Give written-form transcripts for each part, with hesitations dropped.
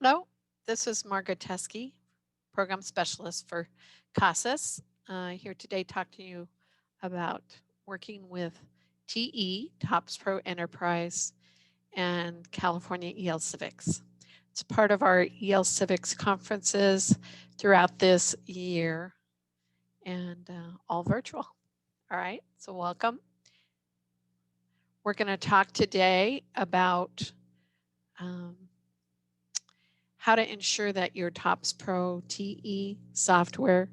Hello, this is Margaret Teskey, Program Specialist for CASAS. Here today to talk to you about working with TE, TOPSpro Enterprise, and California EL Civics. It's part of our EL Civics conferences throughout this year and all virtual. All right, so welcome. We're going to talk today about how to ensure that your TOPSpro TE software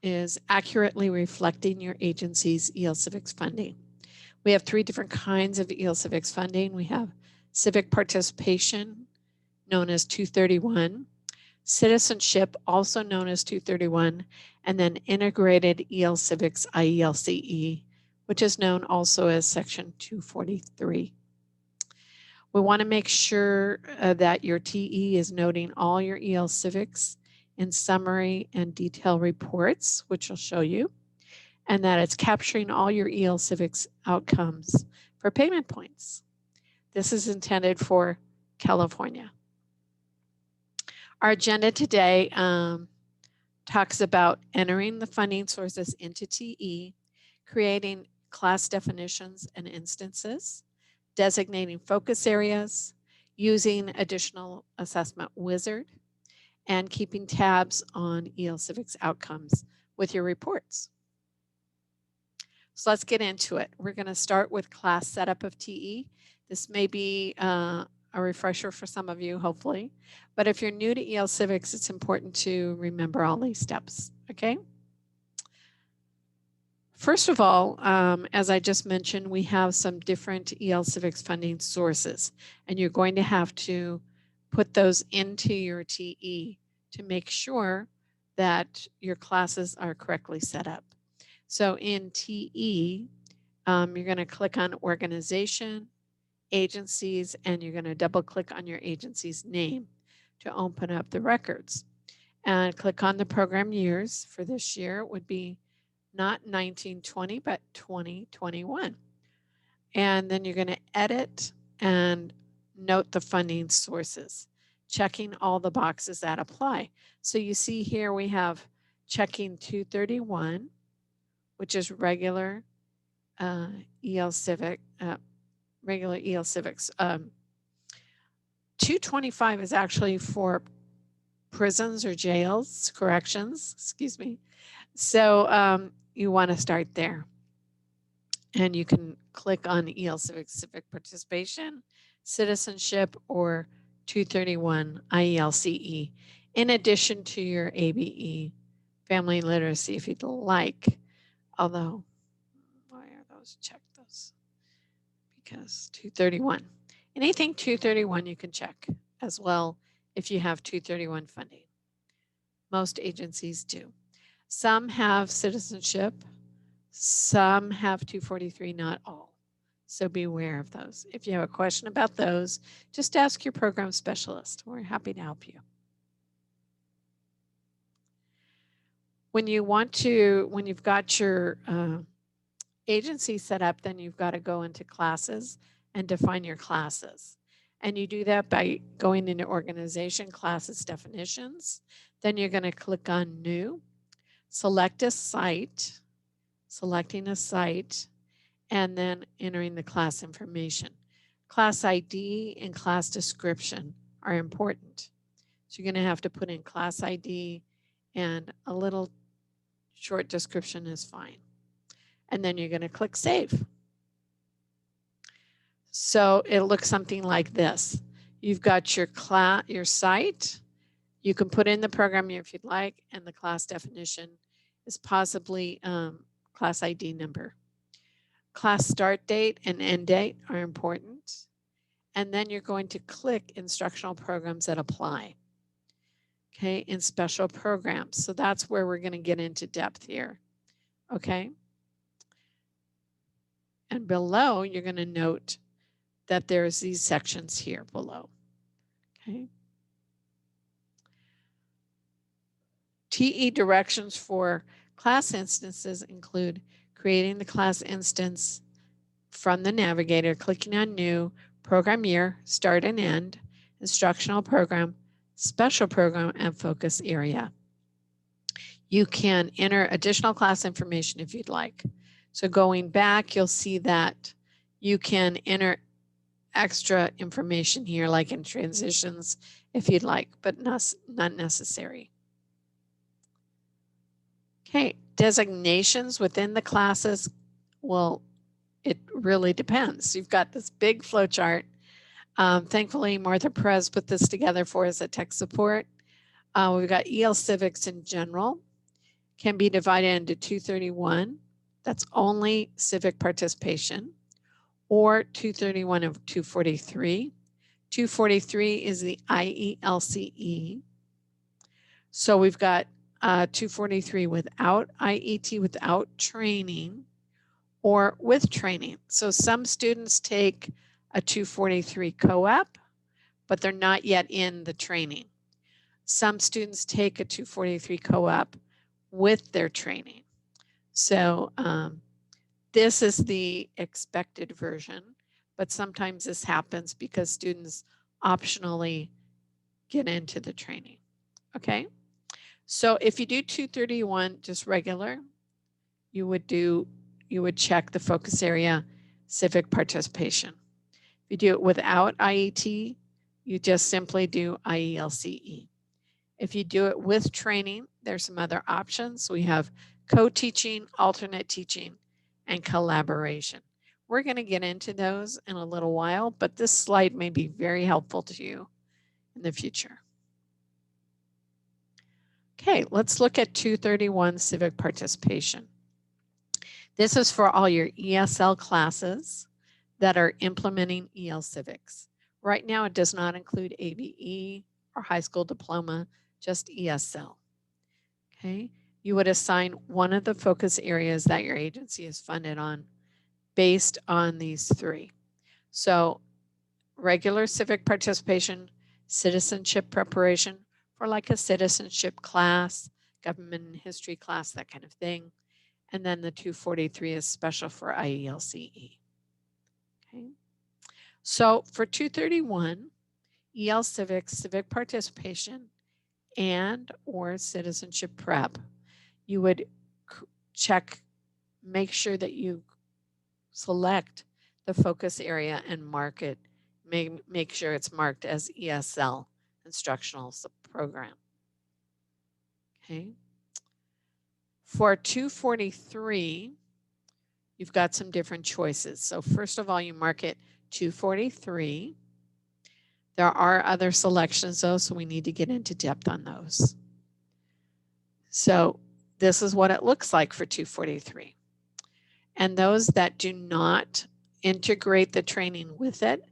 is accurately reflecting your agency's EL Civics funding. We have three different kinds of EL Civics funding. We have Civic Participation, known as 231, Citizenship, also known as 231, and then Integrated EL Civics IELCE, which is known also as Section 243. We want to make sure that your TE is noting all your EL Civics in summary and detail reports, which I'll show you, and that it's capturing all your EL Civics outcomes for payment points. This is intended for California. Our agenda today talks about entering the funding sources into TE, creating class definitions and instances, designating focus areas, using additional assessment wizard, and keeping tabs on EL Civics outcomes with your reports. So let's get into it. We're going to start with class setup of TE. This may be a refresher for some of you, hopefully. But if you're new to EL Civics, it's important to remember all these steps, okay? First of all, as I just mentioned, we have some different EL Civics funding sources, and you're going to have to put those into your TE to make sure that your classes are correctly set up. So in TE, you're going to click on organization, agencies, and you're going to double click on your agency's name to open up the records. And click on the program years. For this year, it would be not 1920, but 2021. And then you're going to edit and note the funding sources, checking all the boxes that apply. So you see here we have checking 231, which is regular EL Civic, regular EL Civics. 225 is actually for prisons or jails, corrections, excuse me. So you want to start there. And you can click on EL Civic, Civic Participation, Citizenship, or 231 IELCE, in addition to your ABE, Family Literacy, if you'd like. Although, why are those checked? Those? Because 231. Anything 231 you can check as well if you have 231 funding. Most agencies do. Some have citizenship, some have 243, not all. So beware of those. If you have a question about those, just ask your program specialist. We're happy to help you. When you want to, when you've got your agency set up, then you've got to go into classes and define your classes. And you do that by going into organization, classes, definitions. Then you're going to click on new, select a site, selecting a site, and then entering the class information. Class ID and class description are important. So you're going to have to put in class ID, and a little short description is fine. And then you're going to click save. So it looks something like this. You've got your site. You can put in the program year if you'd like, and the class definition is possibly class ID number. Class start date and end date are important. And then you're going to click instructional programs that apply. Okay, in special programs. So that's where we're going to get into depth here. Okay. And below, you're going to note that there's these sections here below. Okay. TE directions for class instances include creating the class instance from the navigator, clicking on new, program year, start and end, instructional program, special program, and focus area. You can enter additional class information if you'd like. So going back, you'll see that you can enter extra information here, like in transitions, if you'd like, but not necessary. Okay, designations within the classes, well, it really depends. You've got this big flow chart. Thankfully, Martha Perez put this together for us at Tech Support. We've got EL Civics in general, can be divided into 231. That's only civic participation, or 231 and 243. 243 is the IELCE. So we've got 243 without IET, without training, or with training. So some students take a 243 co-op, but they're not yet in the training. Some students take a 243 co-op with their training. So this is the expected version, but sometimes this happens because students optionally get into the training. Okay, so if you do 231 just regular, you would check the focus area civic participation. If you do it without IET, you just simply do IELCE. If you do it with training, there's some other options. We have co-teaching, alternate teaching, and collaboration. We're going to get into those in a little while, but this slide may be very helpful to you in the future. Okay, let's look at 231 civic participation. This is for all your ESL classes that are implementing EL Civics. Right now, it does not include ABE or high school diploma, just ESL. Okay, you would assign one of the focus areas that your agency is funded on based on these three. So regular civic participation, citizenship preparation for like a citizenship class, government and history class, that kind of thing. And then the 243 is special for IELCE. Okay. So for 231, EL Civics, civic participation, and or citizenship prep, you would check, make sure that you select the focus area and mark it, make sure it's marked as ESL, instructional program. Okay. For 243, you've got some different choices. So first of all, you mark it 243. There are other selections though, so we need to get into depth on those. So this is what it looks like for 243. And those that do not integrate the training with it,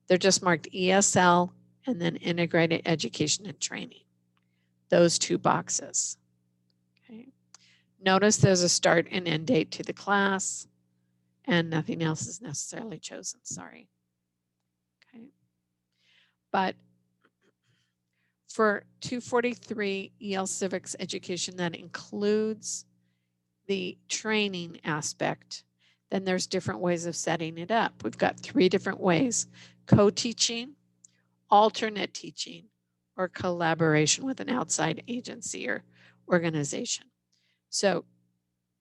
they're just marked ESL and then integrated education and training. Those two boxes. Okay. Notice there's a start and end date to the class and nothing else is necessarily chosen, sorry. Okay. But for 243 EL Civics education that includes the training aspect, then there's different ways of setting it up. We've got 3 different ways: co-teaching, alternate teaching, or collaboration with an outside agency or organization. So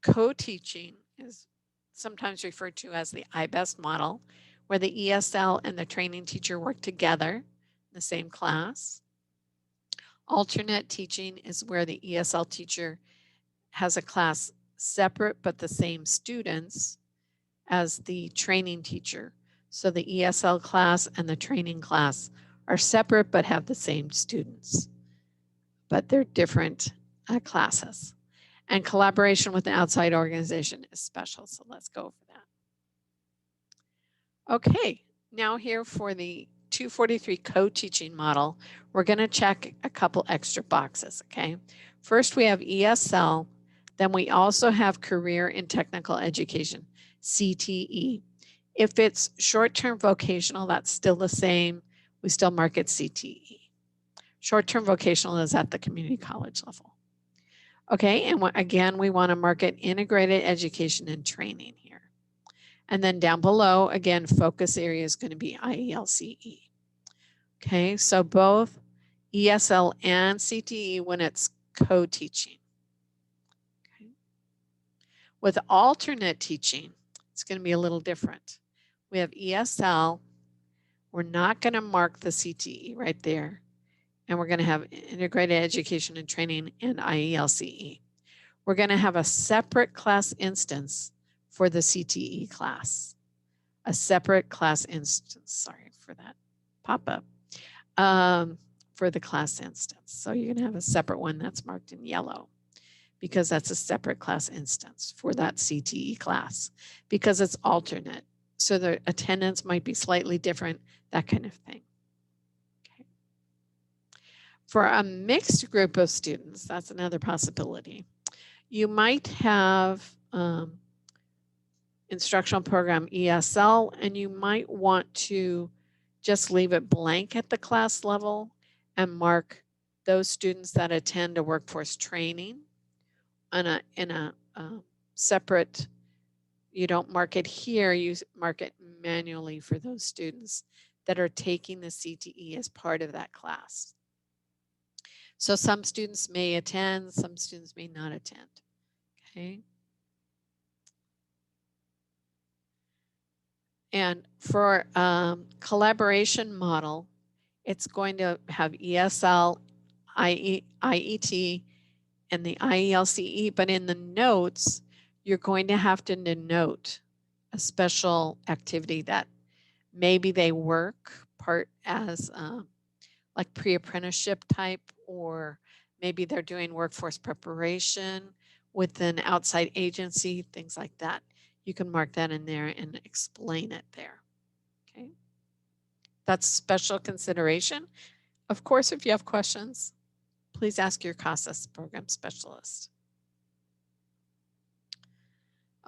co-teaching is sometimes referred to as the IBEST model, where the ESL and the training teacher work together in the same class. Alternate teaching is where the ESL teacher has a class separate but the same students as the training teacher. So the ESL class and the training class are separate but have the same students, but they're different classes. And collaboration with an outside organization is special, so let's go over that. Okay, now here for the 243 co-teaching model, we're going to check a couple extra boxes, okay? First, we have ESL. Then we also have career and technical education, CTE. If it's short-term vocational, that's still the same. We still mark it CTE. Short-term vocational is at the community college level. Okay, and again, we want to mark it integrated education and training here. And then down below, again, focus area is going to be IELCE. Okay, so both ESL and CTE when it's co-teaching. Okay. With alternate teaching, it's going to be a little different. We have ESL. We're not going to mark the CTE right there. And we're going to have integrated education and training and IELCE. We're going to have a separate class instance for the CTE class. A separate class instance, sorry for that pop-up, for the class instance. So you're going to have a separate one that's marked in yellow because that's a separate class instance for that CTE class because it's alternate. So the attendance might be slightly different, that kind of thing. Okay. For a mixed group of students, that's another possibility. You might have instructional program ESL, and you might want to just leave it blank at the class level and mark those students that attend a workforce training in a separate, you don't mark it here, you mark it manually for those students that are taking the CTE as part of that class. So some students may attend, some students may not attend, okay? And for collaboration model, it's going to have ESL, IET, and the IELCE, but in the notes, you're going to have to denote a special activity that maybe they work part as like pre-apprenticeship type, or maybe they're doing workforce preparation with an outside agency, things like that. You can mark that in there and explain it there. Okay. That's special consideration. Of course, if you have questions, please ask your CASAS program specialist.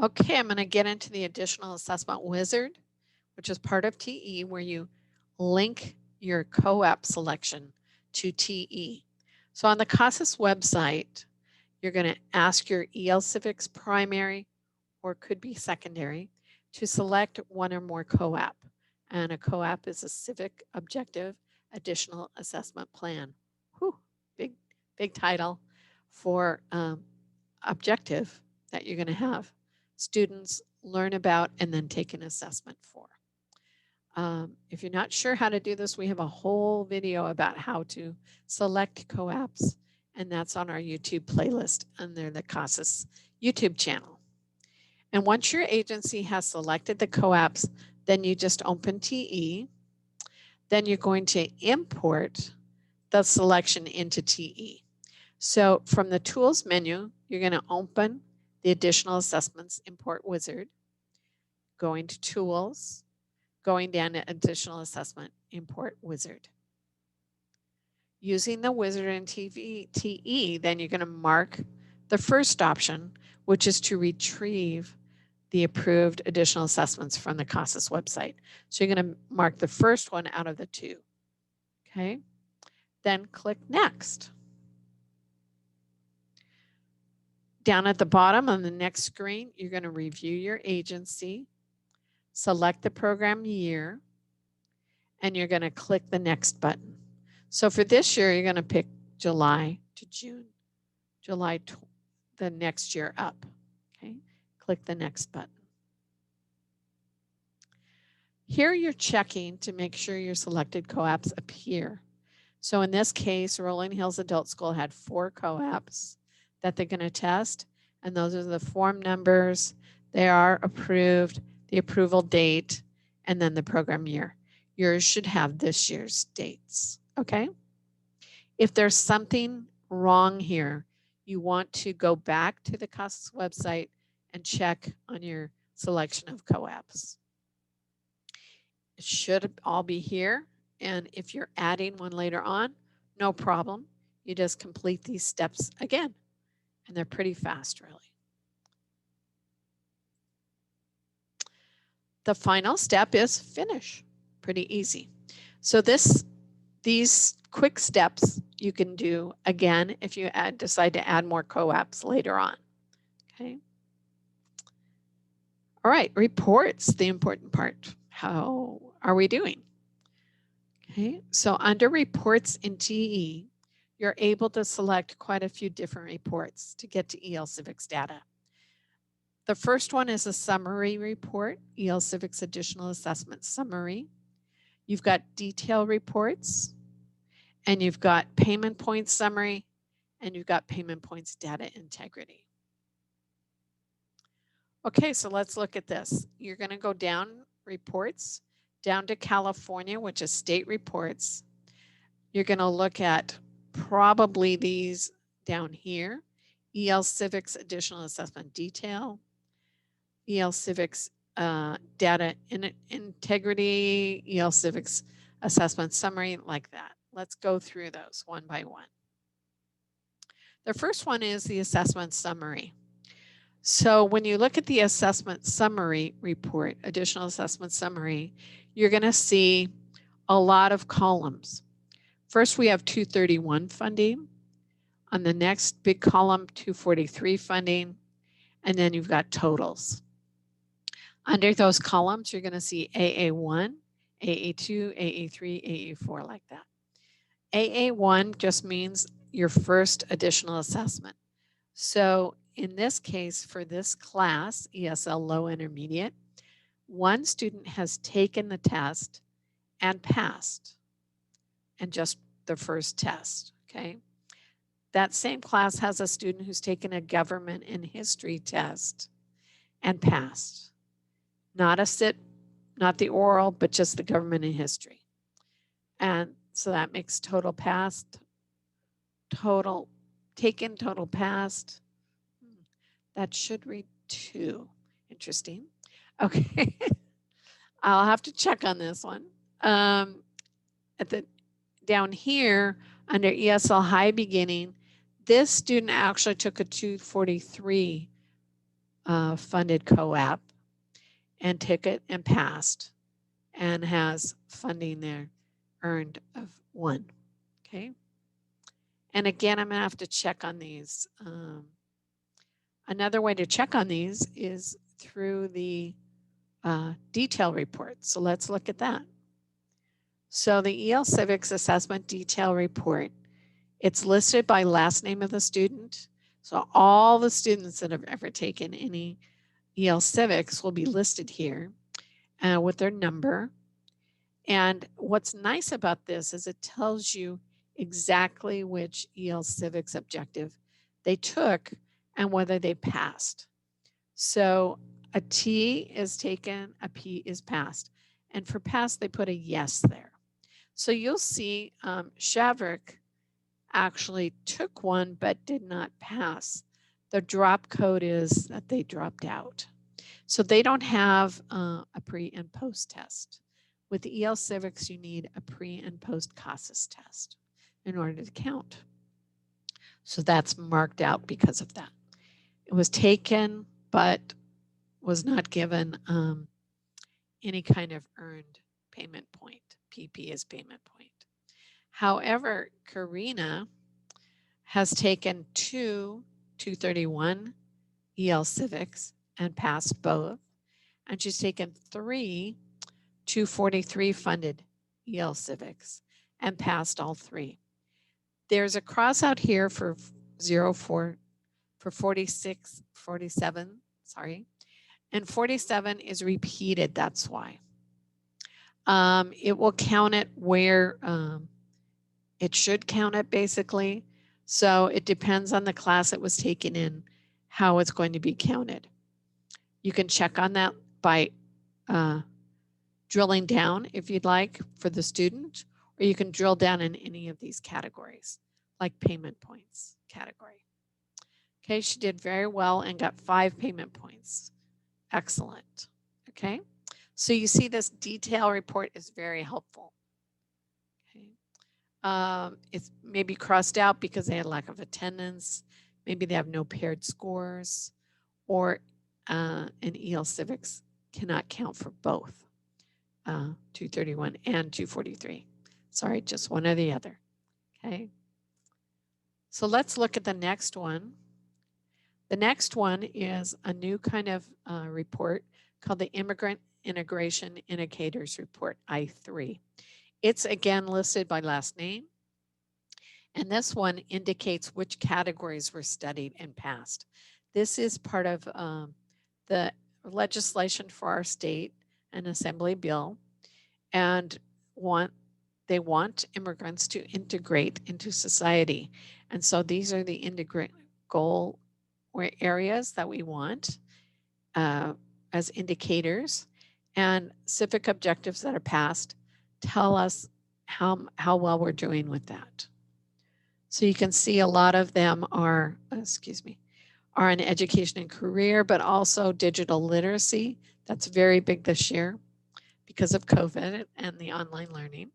Okay, I'm going to get into the additional assessment wizard, which is part of TE, where you link your co-op selection to TE. So on the CASAS website, you're going to ask your EL Civics primary, or could be secondary, to select one or more co-op. And a co-op is a civic objective additional assessment plan. Whew, big title for objective that you're going to have students learn about and then take an assessment for. If you're not sure how to do this, we have a whole video about how to select co-ops, and that's on our YouTube playlist under the CASAS YouTube channel. And once your agency has selected the co-ops, then you just open TE. Then you're going to import the selection into TE. So from the tools menu, you're going to open the additional assessments import wizard, going to tools, going down to additional assessment import wizard. Using the wizard in TE, then you're going to mark the first option, which is to retrieve the approved additional assessments from the CASAS website. So you're going to mark the first one out of the two. Okay. Then click next. Down at the bottom on the next screen, you're going to review your agency, select the program year, and you're going to click the next button. So for this year, you're going to pick July to June, the next year up. Okay, click the next button. Here you're checking to make sure your selected co-ops appear. So in this case, Rolling Hills Adult School had 4 co-ops that they're going to test, and those are the form numbers. They are approved, the approval date, and then the program year. Yours should have this year's dates, okay? If there's something wrong here, you want to go back to the CASAS website and check on your selection of co-ops. It should all be here, and if you're adding one later on, no problem. You just complete these steps again, and they're pretty fast, really. The final step is finish. Pretty easy. So these quick steps you can do again if you decide to add more co-ops later on. Okay. All right, reports, the important part. How are we doing? Okay, so under reports in TE, you're able to select quite a few different reports to get to EL Civics data. The first one is a summary report, EL Civics Additional Assessment Summary. You've got detail reports, and you've got payment points summary, and you've got payment points data integrity. Okay, so let's look at this. You're going to go down reports, down to California, which is state reports. You're going to look at probably these down here, EL Civics Additional Assessment Detail, EL Civics Data Integrity, EL Civics Assessment Summary, like that. Let's go through those one by one. The first one is the assessment summary. So when you look at the assessment summary report, additional assessment summary, you're going to see a lot of columns. First, we have 231 funding. On the next big column, 243 funding. And then you've got totals. Under those columns, you're going to see AA1, AA2, AA3, AA4, like that. AA1 just means your first additional assessment. So in this case, for this class, ESL Low Intermediate, one student has taken the test and passed, and just the first test, okay? That same class has a student who's taken a government and history test and passed. Not a sit, not the oral, but just the government and history. And so that makes total passed, total taken, total passed. That should read 2. Interesting. Okay. I'll have to check on this one. Down here under ESL High Beginning, this student actually took a 243 funded co-op and took it and passed and has funding there earned of 1. Okay. And again, I'm going to have to check on these. Another way to check on these is through the detail report. So let's look at that. So the EL Civics Assessment Detail Report, it's listed by last name of the student. So all the students that have ever taken any EL Civics will be listed here with their number. And what's nice about this is it tells you exactly which EL Civics objective they took and whether they passed. So a T is taken, a P is passed. And for pass, they put a yes there. So you'll see Shavrik actually took one but did not pass. The drop code is that they dropped out. So they don't have a pre and post test. With the EL Civics, you need a pre and post CASAS test in order to count. So that's marked out because of that. It was taken, but was not given any kind of earned payment point. PP is payment point. However, Karina has taken 2 231 EL Civics and passed both. And she's taken 3 243 funded EL Civics and passed all 3. There's a cross out here for 04 for 46, 47, sorry. And 47 is repeated, that's why. It will count it where it should count it basically. So it depends on the class it was taken in, how it's going to be counted. You can check on that by drilling down if you'd like for the student, or you can drill down in any of these categories, like payment points category. Okay, she did very well and got 5 payment points. Excellent. Okay, so you see this detail report is very helpful. Okay, it's maybe crossed out because they had lack of attendance. Maybe they have no paired scores, or an EL Civics cannot count for both 231 and 243. Sorry, just one or the other. Okay, so let's look at the next one. The next one is a new kind of report called the Immigrant Integration Indicators Report, I3. It's again listed by last name. And this one indicates which categories were studied and passed. This is part of the legislation for our state, an assembly bill, and they want immigrants to integrate into society. And so these are the integrate goal areas that we want as indicators, and civic objectives that are passed tell us how well we're doing with that. So you can see a lot of them are, are in education and career, but also digital literacy. That's very big this year because of COVID and the online learning.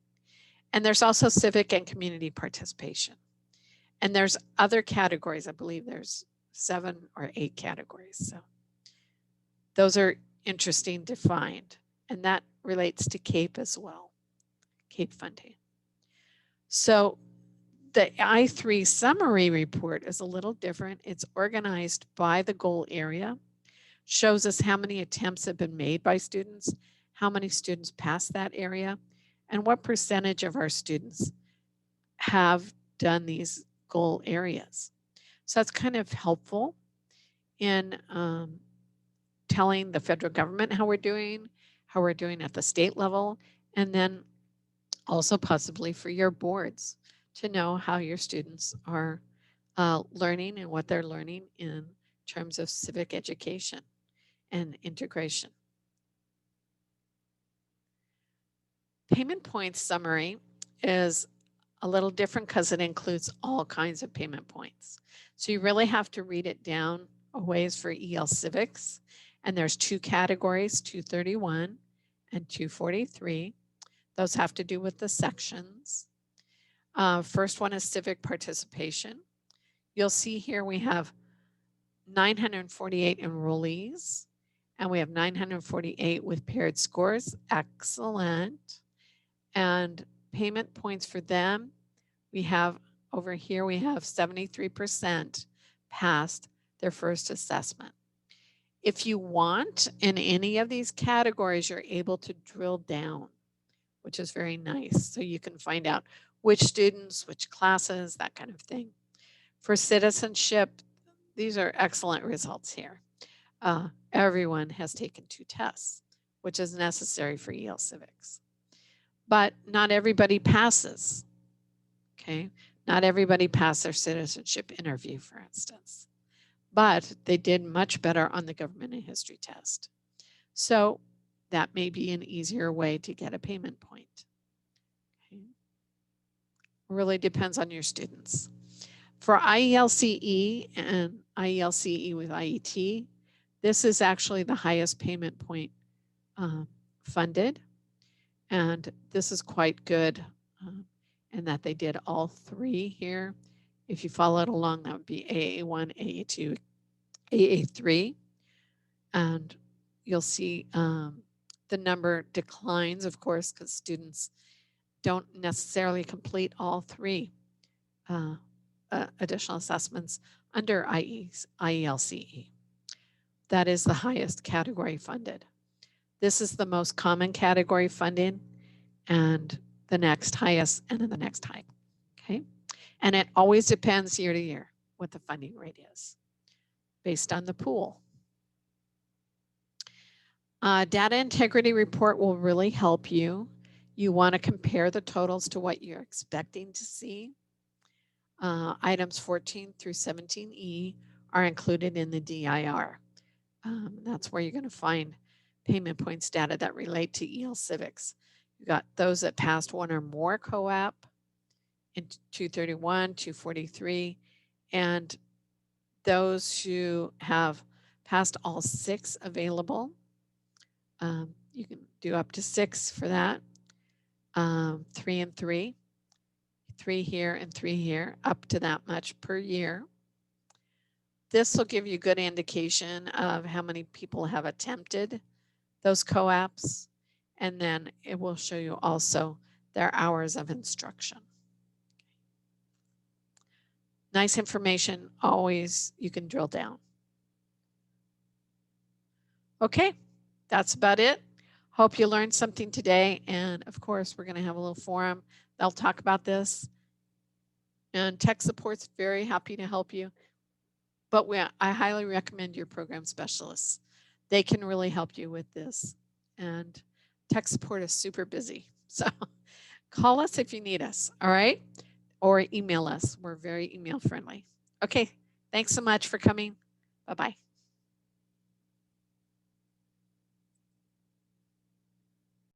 And there's also civic and community participation. And there's other categories. I believe there's 7 or 8 categories. So those are interesting to find. And that relates to CAPE as well, CAPE funding. So the I3 summary report is a little different. It's organized by the goal area, shows us how many attempts have been made by students, how many students pass that area, and what percentage of our students have done these goal areas. So that's kind of helpful in telling the federal government how we're doing at the state level, and then also possibly for your boards to know how your students are learning and what they're learning in terms of civic education and integration. Payment points summary is a little different because it includes all kinds of payment points. So you really have to read it down a ways for EL Civics. And there's 2 categories, 231 and 243. Those have to do with the sections. First one is civic participation. You'll see here we have 948 enrollees, and we have 948 with paired scores. Excellent. And payment points for them, we have over here, we have 73% passed their first assessment. If you want in any of these categories, you're able to drill down, which is very nice. So you can find out which students, which classes, that kind of thing. For citizenship, these are excellent results here. Everyone has taken 2 tests, which is necessary for EL Civics. But not everybody passes, okay? Not everybody passed their citizenship interview, for instance. But they did much better on the government and history test. So that may be an easier way to get a payment point. Okay. Really depends on your students. For IELCE and IELCE with IET, this is actually the highest payment point funded. And this is quite good in that they did all 3 here. If you follow it along, that would be AA1, AA2, AA3. And you'll see the number declines, of course, because students don't necessarily complete all 3 additional assessments under IELCE. That is the highest category funded. This is the most common category funding, and the next highest, and then the next high. Okay, and it always depends year to year what the funding rate is based on the pool. Data integrity report will really help you. You want to compare the totals to what you're expecting to see. Items 14 through 17E are included in the DIR. That's where you're going to find payment points data that relate to EL Civics. You got those that passed 1 or more co-op in 231, 243, and those who have passed all 6 available. You can do up to 6 for that. 3 and 3. 3 here and 3 here, up to that much per year. This will give you good indication of how many people have attempted those co-ops, and then it will show you also their hours of instruction. Nice information, always you can drill down. Okay, that's about it. Hope you learned something today. And of course, we're going to have a little forum. They'll talk about this. And tech support's very happy to help you. But I highly recommend your program specialists. They can really help you with this. And tech support is super busy. So call us if you need us, all right? Or email us. We're very email friendly. Okay, thanks so much for coming. Bye-bye.